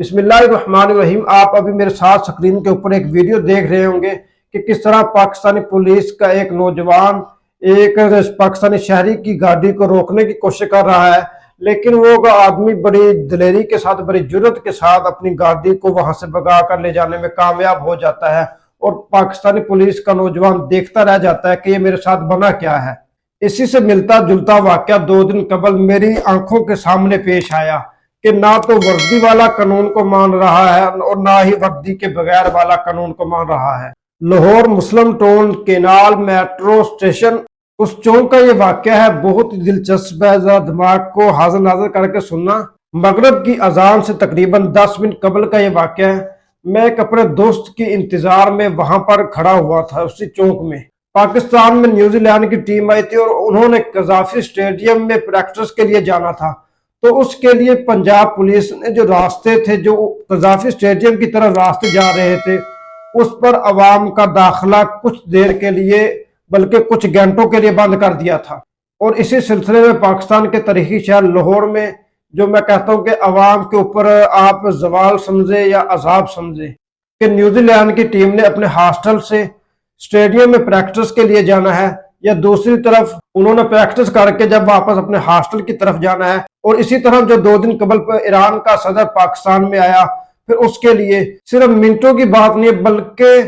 بسم اللہ الرحمن الرحیم۔ آپ ابھی میرے ساتھ سکرین کے اوپر ایک ویڈیو دیکھ رہے ہوں گے کہ کس طرح پاکستانی پولیس کا ایک نوجوان ایک پاکستانی شہری کی گاڑی کو روکنے کی کوشش کر رہا ہے، لیکن وہ آدمی بڑی دلیری کے ساتھ، بڑی جرات کے ساتھ اپنی گاڑی کو وہاں سے بھگا کر لے جانے میں کامیاب ہو جاتا ہے، اور پاکستانی پولیس کا نوجوان دیکھتا رہ جاتا ہے کہ یہ میرے ساتھ بنا کیا ہے۔ اسی سے ملتا جلتا واقعہ 2 دن قبل میری آنکھوں کے سامنے پیش آیا کہ نہ تو وردی والا قانون کو مان رہا ہے اور نہ ہی وردی کے بغیر والا قانون کو مان رہا ہے۔ لاہور مسلم ٹاؤن کینال میٹرو اسٹیشن اس چونک کا یہ واقعہ ہے، بہت دلچسپ ہے، ذرا دماغ کو حاضر ناظر کر کے سننا۔ مغرب کی اذان سے تقریباً 10 منٹ قبل کا یہ واقعہ ہے۔ میں ایک اپنے دوست کی انتظار میں وہاں پر کھڑا ہوا تھا، اسی چونک میں۔ پاکستان میں نیوزی لینڈ کی ٹیم آئی تھی اور انہوں نے قذافی اسٹیڈیم میں پریکٹس کے لیے جانا تھا، تو اس کے لیے پنجاب پولیس نے جو راستے تھے، جو قذافی اسٹیڈیم کی طرف راستے جا رہے تھے، اس پر عوام کا داخلہ کچھ دیر کے لیے بلکہ کچھ گھنٹوں کے لیے بند کر دیا تھا۔ اور اسی سلسلے میں پاکستان کے تاریخی شہر لاہور میں، جو میں کہتا ہوں کہ عوام کے اوپر آپ زوال سمجھے یا عذاب سمجھے، کہ نیوزی لینڈ کی ٹیم نے اپنے ہاسٹل سے اسٹیڈیم میں پریکٹس کے لیے جانا ہے، یا دوسری طرف انہوں نے پریکٹس کر کے جب واپس اپنے ہاسٹل کی طرف جانا ہے۔ اور اسی طرح جو 2 دن قبل ایران کا صدر پاکستان میں آیا، پھر اس کے لیے صرف منٹوں کی بات نہیں بلکہ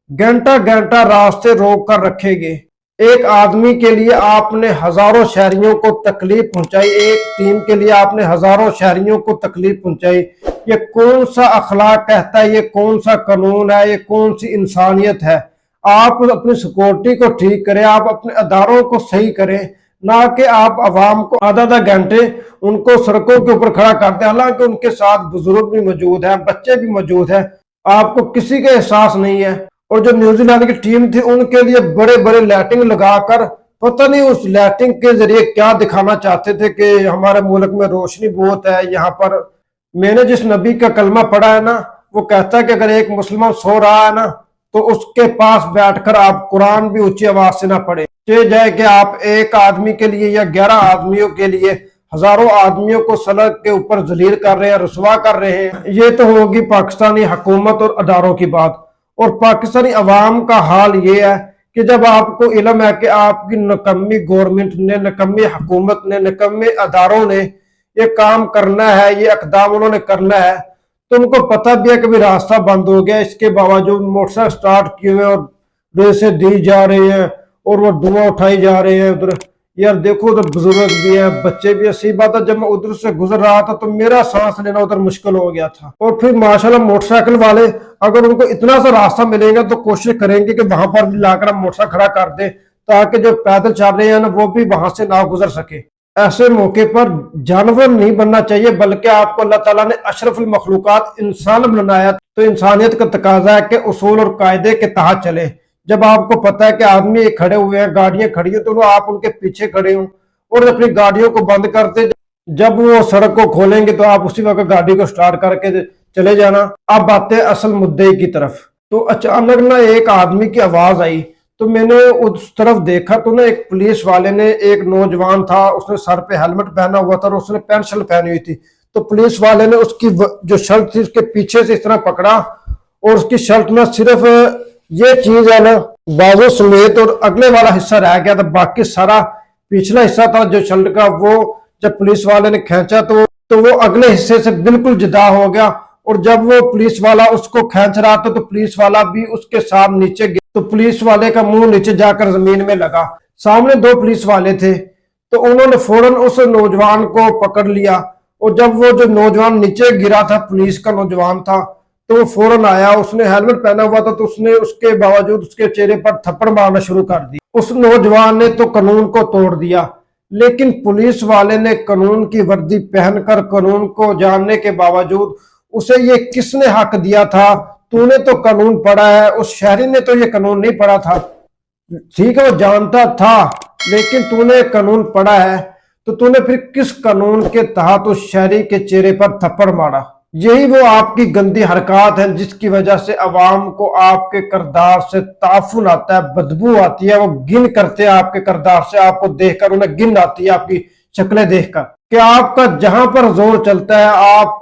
گھنٹہ گھنٹہ راستے روک کر رکھے گئے۔ ایک آدمی کے لیے آپ نے ہزاروں شہریوں کو تکلیف پہنچائی، ایک ٹیم کے لیے آپ نے ہزاروں شہریوں کو تکلیف پہنچائی۔ یہ کون سا اخلاق کہتا ہے، یہ کون سا قانون ہے، یہ کون سی انسانیت ہے؟ آپ اپنی سیکورٹی کو ٹھیک کریں، آپ اپنے اداروں کو صحیح کریں، نہ کہ آپ عوام کو آدھا گھنٹے ان کو سڑکوں کے اوپر کھڑا کرتے ہیں، حالانکہ ان کے ساتھ بزرگ بھی موجود ہیں، بچے بھی موجود ہیں، آپ کو کسی کا احساس نہیں ہے۔ اور جو نیوزی لینڈ کی ٹیم تھی، ان کے لیے بڑے بڑے لائٹنگ لگا کر پتہ نہیں اس لائٹنگ کے ذریعے کیا دکھانا چاہتے تھے کہ ہمارے ملک میں روشنی بہت ہے یہاں پر۔ میں نے جس نبی کا کلمہ پڑھا ہے نا، وہ کہتا ہے کہ اگر ایک مسلمان سو رہا ہے نا، تو اس کے پاس بیٹھ کر آپ قرآن بھی اونچی آواز سے نہ پڑھیں، چاہے جائے کہ آپ ایک آدمی کے لیے یا 11 آدمیوں کے لیے ہزاروں آدمیوں کو سڑک کے اوپر ذلیل کر رہے ہیں، رسوا کر رہے ہیں۔ یہ تو ہوگی پاکستانی حکومت اور اداروں کی بات، اور پاکستانی عوام کا حال یہ ہے کہ جب آپ کو علم ہے کہ آپ کی نکمی گورنمنٹ نے، نکمی حکومت نے، نکمی اداروں نے یہ کام کرنا ہے، یہ اقدام انہوں نے کرنا ہے، تو ان کو پتہ بھی ہے کہ راستہ بند ہو گیا، اس کے باوجود موٹر سائیکل سٹارٹ کیے ہوئے اور ریسیں دی جا رہی ہیں اور وہ دھواں اٹھائی جا رہے ہیں۔ ادھر یار دیکھو، ادھر بزرگ بھی ہیں، بچے بھی ہیں۔ سی بات ہے، جب میں ادھر سے گزر رہا تھا تو میرا سانس لینا ادھر مشکل ہو گیا تھا۔ اور پھر ماشاءاللہ موٹر سائیکل والے اگر ان کو اتنا سا راستہ ملے گا تو کوشش کریں گے کہ وہاں پر بھی لا کر ہم موٹر سائیکل کھڑا کر دیں، تاکہ جو پیدل چل رہے ہیں نا وہ بھی وہاں سے نہ گزر سکے۔ ایسے موقع پر جانور نہیں بننا چاہیے، بلکہ آپ کو اللہ تعالیٰ نے اشرف المخلوقات انسان بنایا، تو انسانیت کا تقاضا ہے کہ اصول اور قاعدے کے تحت چلے۔ جب آپ کو پتہ ہے کہ آدمی کھڑے ہوئے ہیں، گاڑیاں کھڑی ہیں، تو آپ ان کے پیچھے کھڑے ہوں اور اپنی گاڑیوں کو بند کرتے، جب وہ سڑک کو کھولیں گے تو آپ اسی وقت گاڑی کو سٹارٹ کر کے چلے جانا۔ اب آتے اصل مدعے کی طرف۔ تو اچانک نہ ایک آدمی کی آواز آئی، تو میں نے اس طرف دیکھا تو نا ایک پولیس والے نے، ایک نوجوان تھا، اس نے سر پہ ہیلمٹ پہنا ہوا تھا اور اس نے پینٹ شرٹ پہنی ہوئی تھی، تو پولیس والے نے اس کی جو شرٹ تھی اس کے پیچھے سے اس طرح پکڑا، اور اس کی شرٹ میں صرف یہ چیز ہے نا بازو سمیت اور اگلے والا حصہ رہ گیا تھا، باقی سارا پچھلا حصہ تھا جو شرٹ کا، وہ جب پولیس والے نے کھینچا تو وہ اگلے حصے سے بالکل جدا ہو گیا۔ اور جب وہ پولیس والا اس کو کھینچ رہا تھا تو پولیس والا بھی اس کے ساتھ نیچے گیا، تو پولیس والے کا منہ نیچے جا کر زمین میں لگا۔ سامنے 2 پولیس والے تھے، تو انہوں نے فوراً اس نوجوان کو پکڑ لیا، اور جب وہ جو نوجوان نیچے گرا تھا، پولیس کا نوجوان تھا، تو وہ فوراً آیا، اس نے ہیلمٹ پہنا ہوا تھا، تو اس نے اس کے باوجود اس کے چہرے پر تھپڑ مارنا شروع کر دی۔ اس نوجوان نے تو قانون کو توڑ دیا، لیکن پولیس والے نے قانون کی وردی پہن کر قانون کو جاننے کے باوجود اسے یہ کس نے حق دیا تھا؟ تو نے تو قانون پڑھا ہے، اس شہری نے تو یہ قانون نہیں پڑھا تھا۔ ٹھیک ہے وہ جانتا تھا، لیکن تو نے قانون پڑھا ہے، تو تو نے پھر کس قانون کے تحت اس شہری کے چہرے پر تھپڑ مارا؟ یہی وہ آپ کی گندی حرکات ہیں جس کی وجہ سے عوام کو آپ کے کردار سے تعفن آتا ہے، بدبو آتی ہے، وہ گن کرتے ہیں آپ کے کردار سے، آپ کو دیکھ کر انہیں گن آتی ہے آپ کی شکلیں دیکھ کر، کہ آپ کا جہاں پر زور چلتا ہے آپ